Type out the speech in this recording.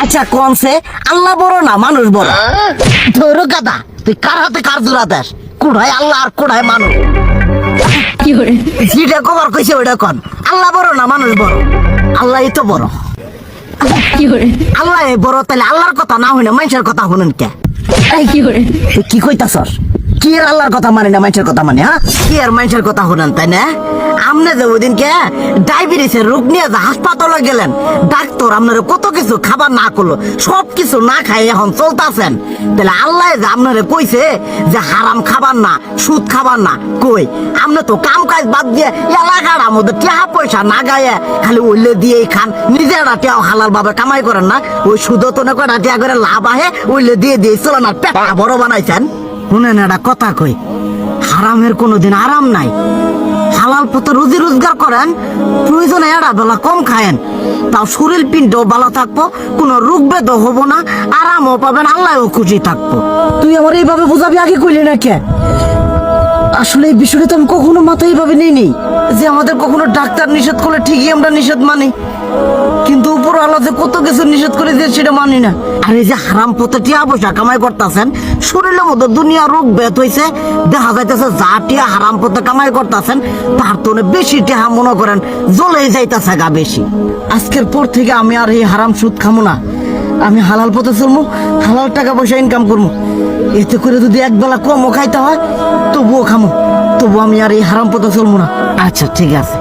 আচ্ছা কোনছে আল্লাহ বড় না মানুষ বড়? ধরো গাদা, তুই কার হাতে কার জোড়া দেশ? কোড়ায় আল্লাহ আর কোড়ায় মানুষ। যেটা কবার কইছে ওইটা কন। আল্লাহ বড় না মানুষ বড়? আল্লাহই তো বড়। আল্লাহ বড়, তাহলে আল্লাহর কথা না হইনা মানুষের কথা শুনেন কে? তুই কি কইতাছস? কি আর আল্লাহর কথা মানে না মানুষের কথা মানে? হ্যাঁ, কি আর মানুষের কথা শুনেন তাই না? আমনে যে ওই দিনকে ডায়াবেটিসের রোগ নিয়ে যে হাসপাতালে গেলেন, ডাক্তার আপনার কত কিছু খাবার না করলো, সব কিছু না খাই এখন চলতেছেন। তাহলে আল্লাহ যে আপনারে কইছে যে হারাম খাবার না, সুদ খাবার না, কই আপনি তো কাম কাজ বাদ দিয়ে এলাকার আমাদের টাকা পয়সা না গায়ে খালি ওইলে দিয়েই খান, নিজেরা টেও হালাল ভাবে কামাই করেন না, ওই সুদও তো না করে টাকা করে লাভ আহে ওইলে দিয়ে দিয়ে চলেন আর পেটটা বড় বানাইছেন। শুনেন একটা কথা কই, হারামের কোনোদিন আরাম নাই। হালাল পথে রুজি রোজগার করেন, প্রয়োজনে এড়া বেলা কম খায়েন, তাও শরীর পিণ্ডও ভালো থাকবো, কোনো রোগ বেদও হবো না, আরামও পাবেন, আল্লাহও খুশি থাকবো। তুই আমার এইভাবে বুঝাবি আগে কইলি না কে? আসলে এই বিষয়টা তো আমি কখনো মাথায় এইভাবে নিইনি যে আমাদের কখনো ডাক্তার নিষেধ করলে ঠিকই আমরা নিষেধ মানি, কিন্তু উপর আল্লাহ যে কত কিছু নিষেধ করে দিয়ে সেটা মানি না। আর এই যে হারাম পথে টিয়া পয়সা কামাই করতেছেন, শরীরের মধ্যে দুনিয়া রোগ ব্যাত হয়েছে, দেখা যাইতেছে যা টিয়া হারাম পথে কামাই করতেছেন তার তো বেশি টিয়া মনে করেন জ্বলে যাইতেছে গা বেশি। আজকের পর থেকে আমি আর এই হারাম সুদ খামো না, আমি হালাল পথে চলবো, হালাল টাকা পয়সা ইনকাম করবো। এতে করে যদি একবেলা কমও খাইতে হয় তবুও খামো, তবু আমি আর এই হারাম পথে চলবো না। আচ্ছা ঠিক আছে।